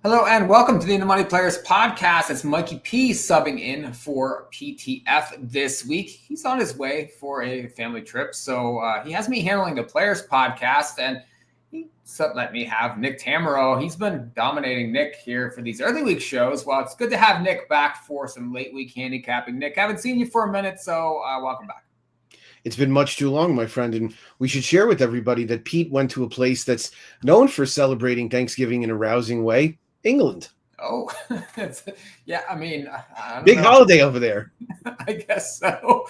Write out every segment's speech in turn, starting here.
Hello and welcome to the In the Money Players podcast. It's Mikey P subbing in for PTF this week. He's on his way for a family trip, so he has me handling the Players podcast, and he let me have Nick Tamero. He's been dominating Nick here for these early week shows. Well, it's good to have Nick back for some late week handicapping. Nick, haven't seen you for a minute, so welcome back. It's been much too long, my friend, and we should share with everybody that Pete went to a place that's known for celebrating Thanksgiving in a rousing way, England. Oh, yeah, I mean, I big holiday over there. I guess so.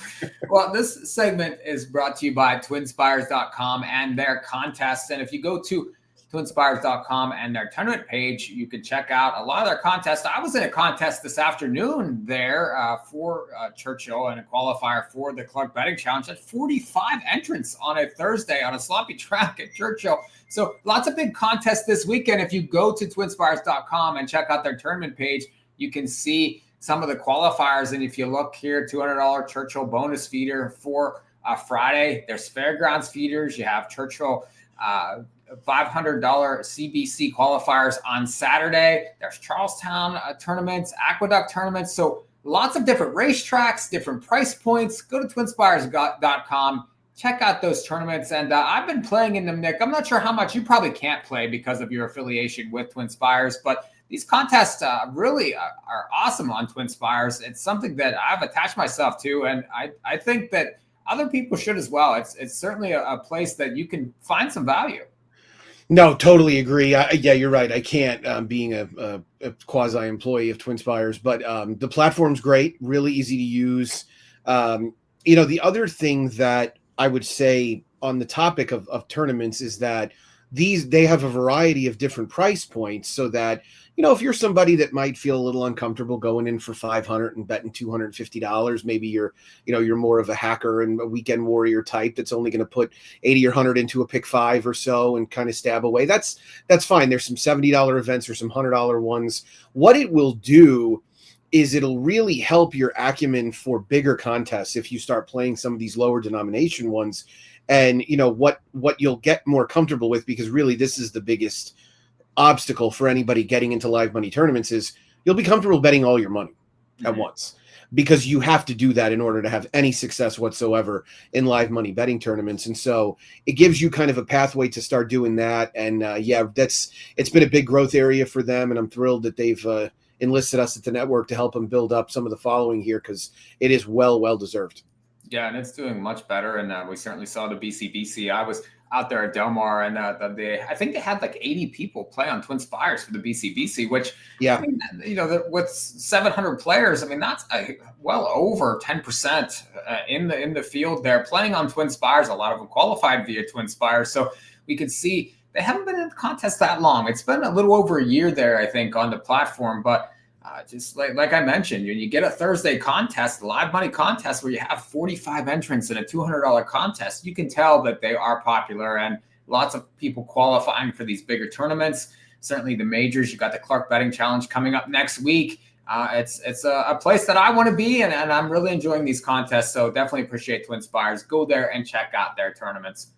Well, this segment is brought to you by twinspires.com and their contests. And if you go to twinspires.com and their tournament page, you can check out a lot of their contests. I was in a contest this afternoon there for Churchill and a qualifier for the Clark Betting Challenge. Had 45 entrants on a Thursday on a sloppy track at Churchill. So lots of big contests this weekend. If you go to twinspires.com and check out their tournament page, you can see some of the qualifiers. And if you look here, $200 Churchill bonus feeder for Friday. There's Fairgrounds feeders. You have Churchill $500 CBC qualifiers on Saturday. There's Charlestown tournaments, Aqueduct tournaments. So lots of different racetracks, different price points. Go to twinspires.com. Check out those tournaments. And I've been playing in them, Nick. I'm not sure how much. You probably can't play because of your affiliation with TwinSpires, but these contests really are awesome on TwinSpires. It's something that I've attached myself to, and I think that other people should as well. It's certainly a place that you can find some value. No, totally agree. Yeah, you're right. I can't, being a quasi-employee of TwinSpires, but the platform's great, really easy to use. The other thing that I would say on the topic of tournaments is that they have a variety of different price points, so that, if you're somebody that might feel a little uncomfortable going in for $500 and betting $250, maybe you're more of a hacker and a weekend warrior type that's only going to put 80 or 100 into a pick five or so and kind of stab away. That's fine. There's some $70 events or some $100 ones. What it will do is it'll really help your acumen for bigger contests if you start playing some of these lower denomination ones. And what you'll get more comfortable with, because really this is the biggest obstacle for anybody getting into live money tournaments, is you'll be comfortable betting all your money at once, because you have to do that in order to have any success whatsoever in live money betting tournaments. And so it gives you kind of a pathway to start doing that. And it's been a big growth area for them, and I'm thrilled that they've enlisted us at the network to help them build up some of the following here, because it is well deserved. Yeah, and it's doing much better. And we certainly saw the BCBC. I was out there at Del Mar, and I think they had like 80 people play on TwinSpires for the BCBC, which, I mean, with 700 players, I mean, that's well over 10% in the field there playing on TwinSpires. A lot of them qualified via TwinSpires. So we could see they haven't been in the contest that long. It's been a little over a year there, I think, on the platform. But just like I mentioned, you get a Thursday contest, a live money contest, where you have 45 entrants in a $200 contest. You can tell that they are popular, and lots of people qualifying for these bigger tournaments. Certainly the majors. You got the Clark Betting Challenge coming up next week. It's a place that I want to be, and I'm really enjoying these contests. So definitely appreciate TwinSpires. Go there and check out their tournaments.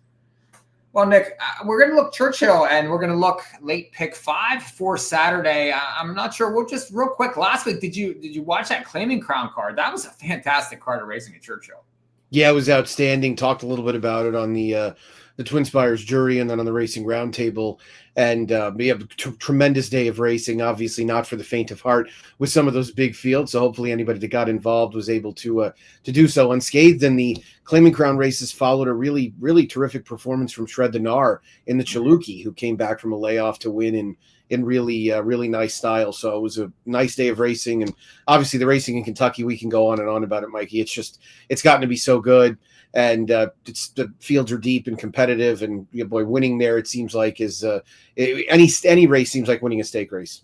Well, Nick, we're going to look Churchill, and we're going to look late pick five for Saturday. I'm not sure. We'll just real quick. Last week, did you watch that Claiming Crown card? That was a fantastic card of racing at Churchill. Yeah, it was outstanding. Talked a little bit about it on the TwinSpires jury and then on the Racing Roundtable. And we have a tremendous day of racing, obviously not for the faint of heart with some of those big fields. So hopefully anybody that got involved was able to do so unscathed. And the Claiming Crown races followed a really, really terrific performance from Shred the Gnar in the Chaluki, who came back from a layoff to win in really nice style. So it was a nice day of racing. And obviously the racing in Kentucky, we can go on and on about it, Mikey. It's gotten to be so good. And the fields are deep and competitive, and winning there, it seems like, is any race seems like winning a stake race.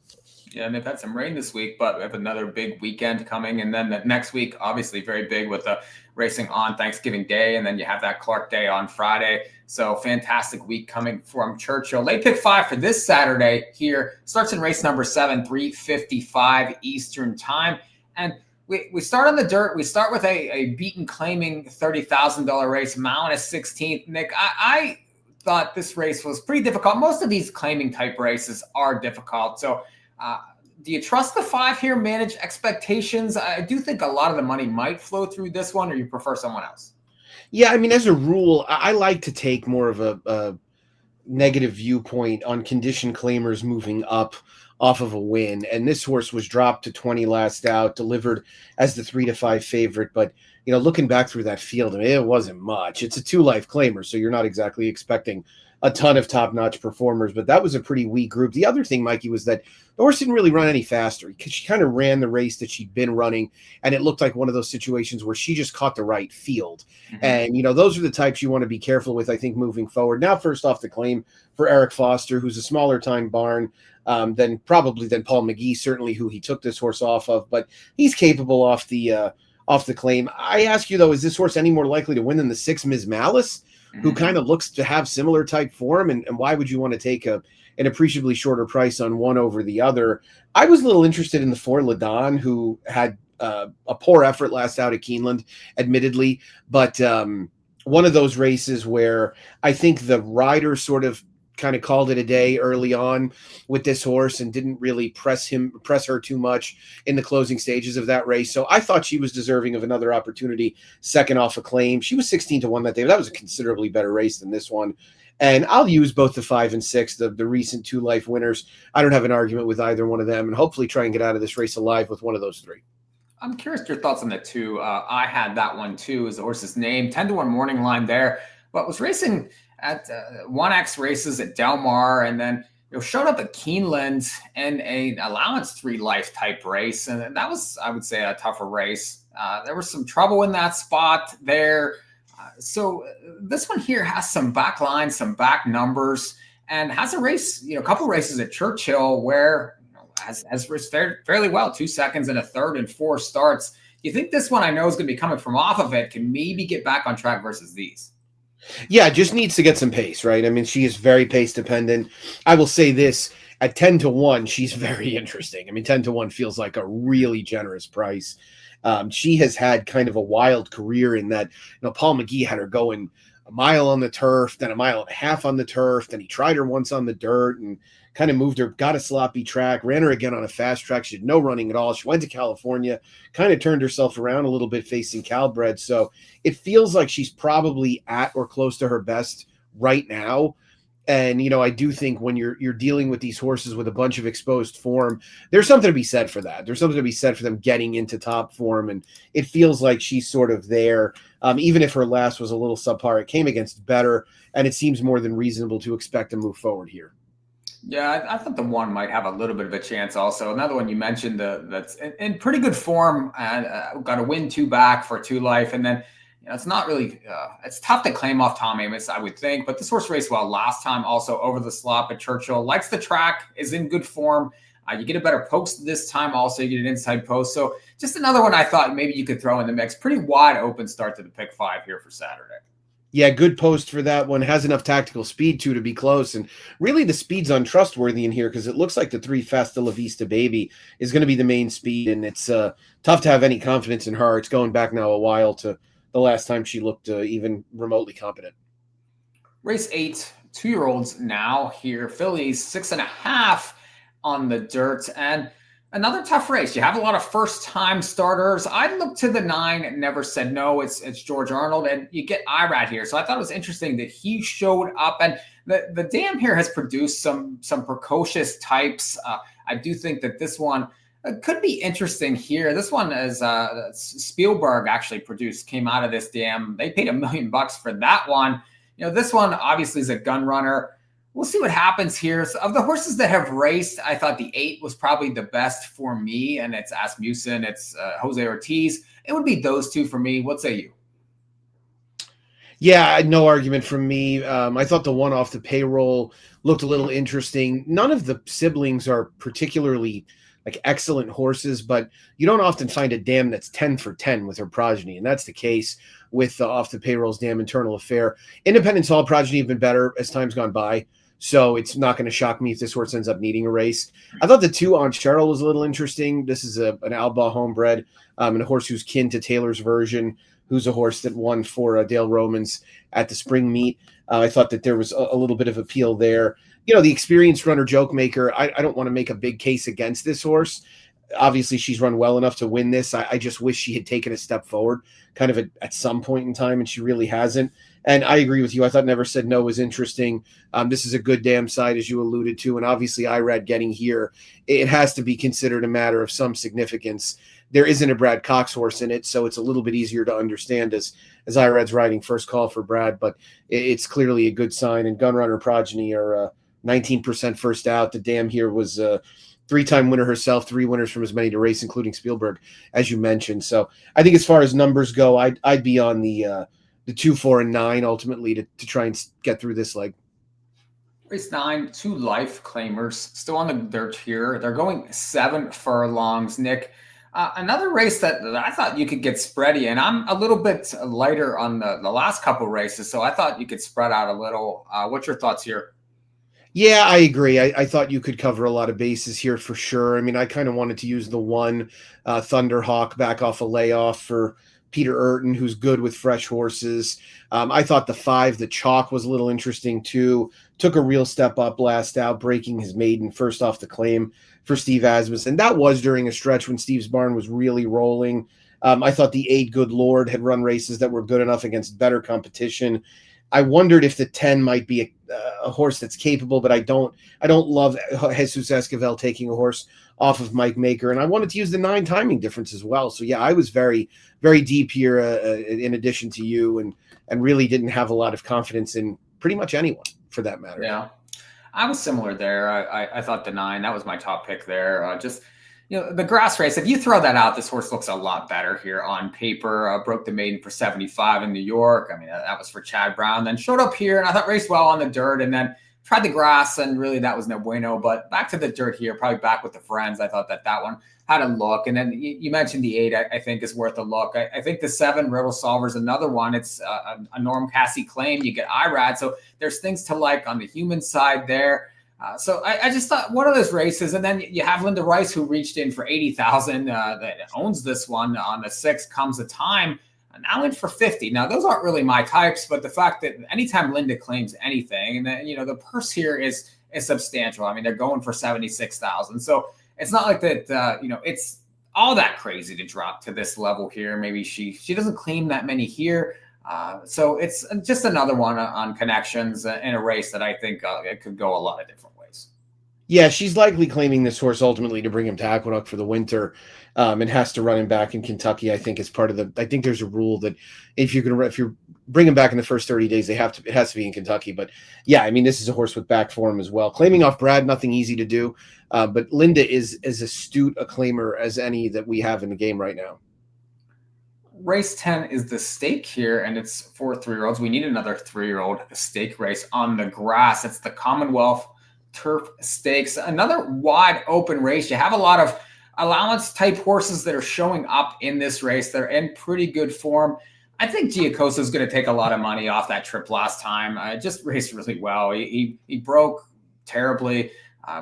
Yeah, and they've had some rain this week, but we have another big weekend coming. And then the next week, obviously very big with the racing on Thanksgiving Day. And then you have that Clark Day on Friday. So fantastic week coming from Churchill. Late pick five for this Saturday here. Starts in race number 7, 3:55 Eastern time. And we start on the dirt. We start with a beaten claiming $30,000 race, Mount is 16th. Nick, I thought this race was pretty difficult. Most of these claiming type races are difficult. So Do you trust the 5 here, manage expectations? I do think a lot of the money might flow through this one, or you prefer someone else? Yeah, I mean, as a rule, I like to take more of a negative viewpoint on condition claimers moving up off of a win. And this horse was dropped to 20 last out, delivered as the 3-5 favorite. But, looking back through that field, I mean, it wasn't much. It's a 2-life claimer, so you're not exactly expecting a ton of top-notch performers, but that was a pretty weak group. The other thing, Mikey, was that the horse didn't really run any faster because she kind of ran the race that she'd been running, and it looked like one of those situations where she just caught the right field. Mm-hmm. And, those are the types you want to be careful with, I think, moving forward. Now, first off, the claim for Eric Foster, who's a smaller-time barn than Paul McGee, certainly, who he took this horse off of, but he's capable off the claim. I ask you, though, is this horse any more likely to win than the 6 Ms. Malice, who kind of looks to have similar type form, and why would you want to take an appreciably shorter price on one over the other? I was a little interested in the 4 Ladon, who had a poor effort last out at Keeneland, admittedly, but one of those races where I think the rider sort of kind of called it a day early on with this horse and didn't really press her too much in the closing stages of that race. So I thought she was deserving of another opportunity, second off a claim. She was 16-1 that day. That was a considerably better race than this one. And I'll use both the 5 and 6, the recent 2-life winners. I don't have an argument with either one of them, and hopefully try and get out of this race alive with one of those 3. I'm curious your thoughts on the 2. I had that one too, as the horse's name, 10-1 morning line there, but was racing at 1X races at Del Mar, and then showed up at Keeneland in an allowance 3-life type race, and that was, I would say, a tougher race. There was some trouble in that spot there. So this one here has some back lines, some back numbers, and has a race, a couple races at Churchill where has raced fairly well, 2 seconds and a third and 4 starts. You think this one, I know, is going to be coming from off of it, can maybe get back on track versus these? Yeah, just needs to get some pace, right? I mean, she is very pace dependent. I will say this, at 10-1, she's very interesting. I mean, 10-1 feels like a really generous price. She has had kind of a wild career in that, Paul McGee had her going a mile on the turf, then a mile and a half on the turf. Then he tried her once on the dirt and kind of moved her, got a sloppy track, ran her again on a fast track. She had no running at all. She went to California, kind of turned herself around a little bit facing Calbred. So it feels like she's probably at or close to her best right now. And, I do think when you're dealing with these horses with a bunch of exposed form, there's something to be said for that. There's something to be said for them getting into top form. And it feels like she's sort of there. Even if her last was a little subpar, it came against better. And it seems more than reasonable to expect to move forward here. Yeah, I thought the 1 might have a little bit of a chance also. Another one you mentioned that's in pretty good form and got a win 2 back for 2-life. And then it's not really, it's tough to claim off Tom Amos, I would think. But this horse raced well last time, also over the slop at Churchill. Likes the track, is in good form. You get a better post this time also. You get an inside post. So just another one I thought maybe you could throw in the mix. Pretty wide open start to the pick 5 here for Saturday. Yeah, good post for that one. Has enough tactical speed, too, to be close. And really the speed's untrustworthy in here because it looks like the 3 Festa La Vista Baby is going to be the main speed. And it's tough to have any confidence in her. It's going back now a while to the last time she looked even remotely competent. Race 8, 2-year-olds now here. Fillies 6.5 on the dirt. And another tough race. You have a lot of first-time starters. I looked to the 9 and never said no. It's George Arnold, and you get Irad here. So I thought it was interesting that he showed up. And the dam here has produced some precocious types. I do think that this one could be interesting here. This one is Spielberg actually came out of this dam. They paid $1 million for that one. This one obviously is a gun runner. We'll see what happens here. So of the horses that have raced, I thought the 8 was probably the best for me, and it's Asmussen, it's Jose Ortiz. It would be those 2 for me. What say you? Yeah, no argument from me. I thought the one off the payroll looked a little interesting. None of the siblings are particularly excellent horses, but you don't often find a dam that's 10 for 10 with her progeny, and that's the case with off the payroll's Dam Internal Affair. Independence Hall progeny have been better as time's gone by, so it's not going to shock me if this horse ends up needing a race. I thought the 2 on Cheryl was a little interesting. This is an Alba homebred and a horse who's kin to Taylor's version, who's a horse that won for Dale Romans at the spring meet. I thought that there was a little bit of appeal there. the experienced runner joke maker, I don't want to make a big case against this horse. Obviously, she's run well enough to win this. I just wish she had taken a step forward kind of at some point in time, and she really hasn't. And I agree with you. I thought Never Said No was interesting. This is a good damn side, as you alluded to. And obviously, Irad getting here, it has to be considered a matter of some significance. There isn't a Brad Cox horse in it, so it's a little bit easier to understand as Irad's riding first call for Brad, but it's clearly a good sign. And Gunrunner progeny are 19% first out. The dam here was three-time winner herself, 3 winners from as many to race, including Spielberg, as you mentioned. So I think as far as numbers go, I'd be on the 2, 4, and 9 ultimately to try and get through this leg. Race 9, 2 life claimers still on the dirt here. They're going 7 furlongs, Nick. Another race that I thought you could get spready in. I'm a little bit lighter on the last couple races, so I thought you could spread out a little. What's your thoughts here? Yeah, I agree. I thought you could cover a lot of bases here for sure. I mean, I kind of wanted to use the 1 Thunderhawk back off a layoff for Peter Urton, who's good with fresh horses. I thought the 5, the Chalk, was a little interesting too. Took a real step up last out, breaking his maiden first off the claim for Steve Asmus. And that was during a stretch when Steve's barn was really rolling. I thought the 8, Good Lord, had run races that were good enough against better competition. I wondered if the 10 might be a horse that's capable, but I don't love Jesus Esquivel taking a horse off of Mike Maker, and I wanted to use the 9 timing difference as well. So yeah, I was very, very deep here in addition to you, and really didn't have a lot of confidence in pretty much anyone for that matter. Yeah, I was similar there. I thought the 9, that was my top pick there. Just, the grass race, if you throw that out, this horse looks a lot better here on paper. Broke the maiden for 75 in New York. I mean, that was for Chad Brown. Then showed up here, and I thought raced well on the dirt, and then tried the grass, and really that was no bueno. But back to the dirt here, probably back with the friends. I thought that one had a look. And then you mentioned the 8, I think is worth a look. I think the 7, Riddle Solver's another one. It's a Norm Cassie claim. You get Irad. So there's things to like on the human side there. So I just thought one of those races, and then you have Linda Rice, who reached in for 80,000, that owns this one on the 6, Comes a Time, now in for 50. Now those aren't really my types, but the fact that anytime Linda claims anything, and then the purse here is substantial. I mean, they're going for 76,000, so it's not like that. It's all that crazy to drop to this level here. Maybe she doesn't claim that many here. So it's just another one on connections in a race that I think it could go a lot of different ways. Yeah, she's likely claiming this horse ultimately to bring him to Aqueduct for the winter, and has to run him back in Kentucky. I think is part of the. I think there's a rule that if you bring him back in the first 30 days, it has to be in Kentucky. But yeah, I mean, this is a horse with back form as well. Claiming off Brad, nothing easy to do. But Linda is as astute a claimer as any that we have in the game right now. Race 10 is the stake here, and it's for 3-year-olds. We need another 3-year-old stake race on the grass. It's the Commonwealth Turf Stakes, another wide open race. You have a lot of allowance type horses that are showing up in this race. They're in pretty good form. I think Giacosa is going to take a lot of money off that trip last time. Just raced really well. He broke terribly.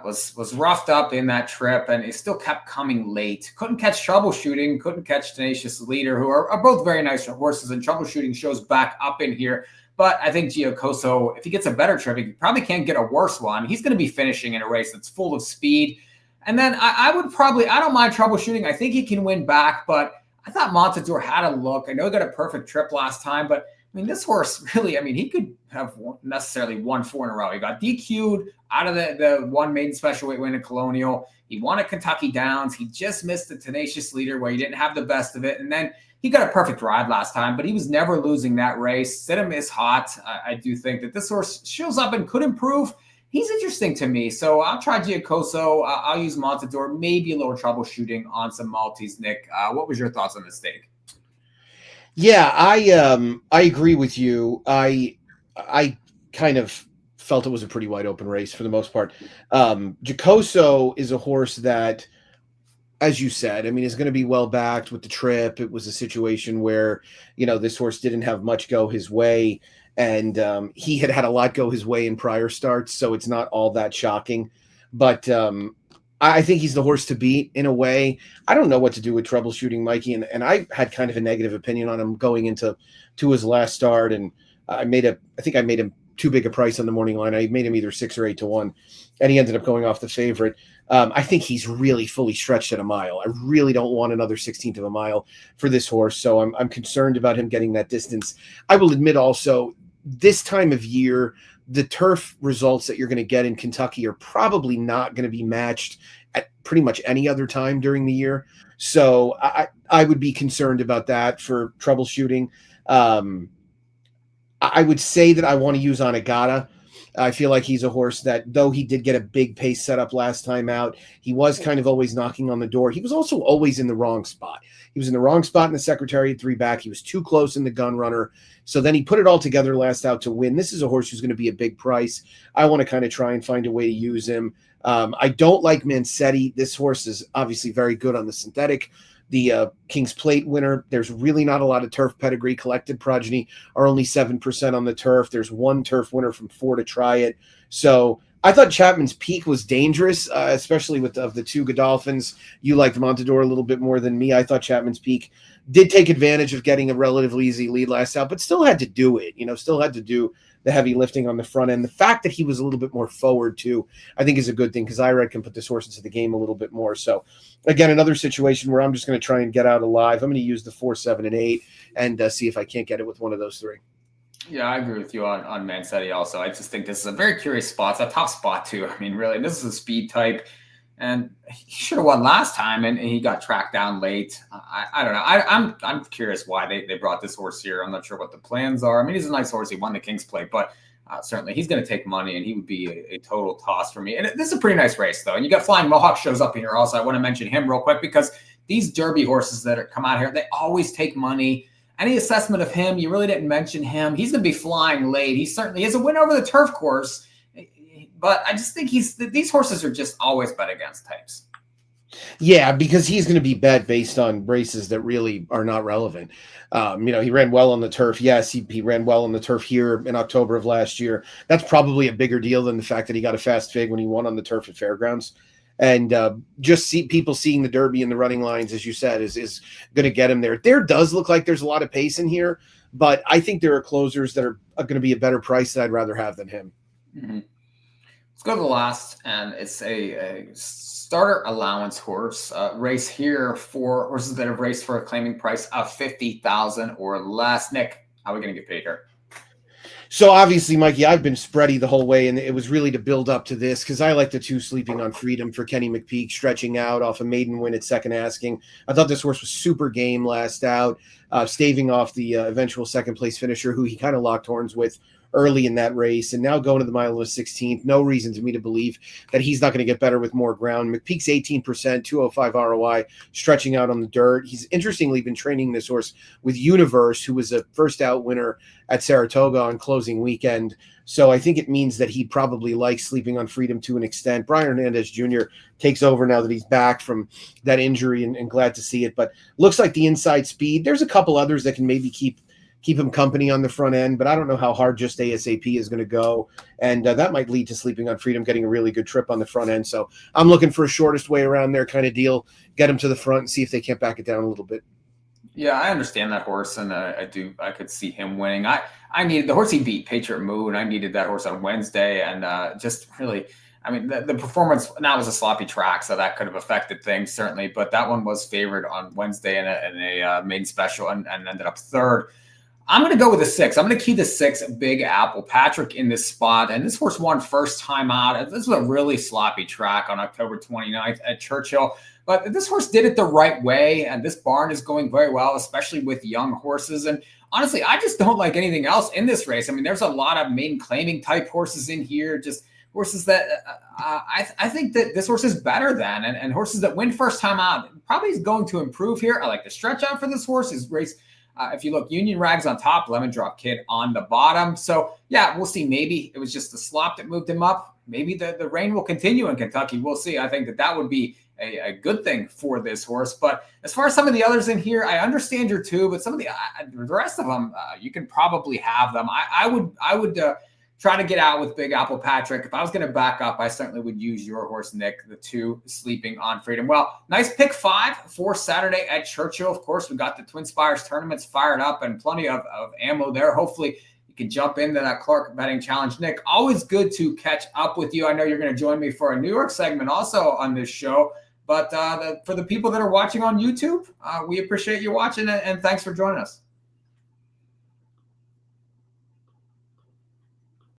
Was roughed up in that trip, and he still kept coming late. Couldn't catch Troubleshooting, couldn't catch Tenacious Leader, who are both very nice horses, and Troubleshooting shows back up in here. But I think Giacosa, if he gets a better trip, he probably can't get a worse one. He's going to be finishing in a race that's full of speed. And then I don't mind Troubleshooting. I think he can win back, but I thought Montador had a look. I know he got a perfect trip last time, but I mean, this horse really, he could have necessarily won 4 in a row. He got DQ'd out of the one maiden special weight win at Colonial. He won at Kentucky Downs. He just missed the Tenacious Leader where he didn't have the best of it. And then he got a perfect ride last time, but he was never losing that race. Sidham is hot. I do think that this horse shows up and could improve. He's interesting to me. So I'll try Giacosa. I'll use Montador, maybe a little Troubleshooting on some Maltese. Nick, what was your thoughts on this stake? Yeah, I agree with you. I kind of felt it was a pretty wide open race for the most part. Giacosa is a horse that, as you said, is going to be well backed with the trip. It was a situation where, this horse didn't have much go his way, and he had a lot go his way in prior starts, so it's not all that shocking. But I think he's the horse to beat in a way. I don't know what to do with Troubleshooting Mikey, and I had kind of a negative opinion on him going into his last start, and I think I made him too big a price on the morning line. I made him either 6 or 8 to 1, and he ended up going off the favorite. I think he's really fully stretched at a mile. I really don't want another 16th of a mile for this horse, so I'm concerned about him getting that distance. I will admit also, this time of year, the turf results that you're going to get in Kentucky are probably not going to be matched at pretty much any other time during the year. So I would be concerned about that for troubleshooting. I would say that I want to use Anagata. I feel like he's a horse that, though he did get a big pace setup last time out, he was kind of always knocking on the door. He was also always in the wrong spot. He was in the wrong spot in the Secretariat 3 back. He was too close in the gun runner. So then he put it all together last out to win. This is a horse who's going to be a big price. I want to kind of try and find a way to use him. I don't like Mancetti. This horse is obviously very good on the synthetic. The King's Plate winner, there's really not a lot of turf pedigree. Collected progeny are only 7% on the turf. There's one turf winner from 4 to try it. So I thought Chapman's Peak was dangerous, especially with of the 2 Godolphins. You liked Montador a little bit more than me. I thought Chapman's Peak did take advantage of getting a relatively easy lead last out, but still had to do it, still had to do the heavy lifting on the front end. The fact that he was a little bit more forward too, I think is a good thing, because Irad can put this horse into the game a little bit more. So again, another situation where I'm just going to try and get out alive. I'm going to use the 4, 7, and 8 and see if I can't get it with one of those 3. Yeah, I agree with you on Mancetti also. I just think this is a very curious spot. It's a tough spot too. I mean, really, this is a speed type, and he should have won last time, and he got tracked down late. I don't know. I'm curious why they brought this horse here. I'm not sure what the plans are. I mean, he's a nice horse. He won the King's Plate, but certainly he's going to take money, and he would be a total toss for me. And this is a pretty nice race, though. And you got Flying Mohawk shows up in here also. I want to mention him real quick, because these Derby horses that come out here, they always take money. Any assessment of him, you really didn't mention him. He's going to be flying late. He certainly has a win over the turf course. But I just think these horses are just always bet against types. Yeah, because he's going to be bet based on races that really are not relevant. He ran well on the turf. Yes, he ran well on the turf here in October of last year. That's probably a bigger deal than the fact that he got a fast fig when he won on the turf at Fairgrounds. And just people seeing the Derby and the running lines, as you said, is going to get him there. There does look like there's a lot of pace in here, but I think there are closers that are going to be a better price that I'd rather have than him. Mm-hmm. Let's go to the last, and it's a starter allowance horse race here for horses that have raced for a claiming price of $50,000 or less. Nick, how are we going to get paid here? So obviously, Mikey, I've been spready the whole way, and it was really to build up to this, because I like the 2 Sleeping on Freedom for Kenny McPeak, stretching out off a maiden win at second asking. I thought this horse was super game last out, staving off the eventual second place finisher, who he kind of locked horns with early in that race, and now going to the mile of the 16th. No reason to me to believe that he's not going to get better with more ground. McPeak's 18%, 205 ROI, stretching out on the dirt. He's interestingly been training this horse with Universe, who was a first out winner at Saratoga on closing weekend. So I think it means that he probably likes Sleeping on Freedom to an extent. Brian Hernandez Jr. takes over now that he's back from that injury, and glad to see it. But looks like the inside speed. There's a couple others that can maybe keep him company on the front end, but I don't know how hard just ASAP is going to go. And that might lead to Sleeping on Freedom getting a really good trip on the front end. So I'm looking for a shortest way around there kind of deal, get him to the front and see if they can't back it down a little bit. Yeah, I understand that horse, and I could see him winning. I needed the horse he beat, Patriot Moon. I needed that horse on Wednesday, and just really, I mean, the performance now was a sloppy track, so that could have affected things certainly. But that one was favored on Wednesday in a main special, and ended up third. I'm going to go with the 6. I'm going to key the 6, Big Apple Patrick, in this spot. And this horse won first time out. This was a really sloppy track on October 29th at Churchill. But this horse did it the right way. And this barn is going very well, especially with young horses. And honestly, I just don't like anything else in this race. I mean, there's a lot of maiden claiming type horses in here, just horses that I think that this horse is better than. And horses that win first time out probably is going to improve here. I like the stretch out for this horse. His race, if you look, Union Rags on top, Lemon Drop Kid on the bottom. So, yeah, we'll see. Maybe it was just the slop that moved him up. Maybe the rain will continue in Kentucky. We'll see. I think that would be a good thing for this horse. But as far as some of the others in here, I understand your 2, but some of the rest of them, you can probably have them. I would try to get out with Big Apple Patrick. If I was going to back up, I certainly would use your horse, Nick, the 2, Sleeping on Freedom. Well, nice pick 5 for Saturday at Churchill. Of course, we got the Twin Spires tournaments fired up and plenty of ammo there. Hopefully, you you can jump into that Clark Betting Challenge. Nick, always good to catch up with you. I know you're going to join me for a New York segment also on this show. But for the people that are watching on YouTube, we appreciate you watching, and thanks for joining us.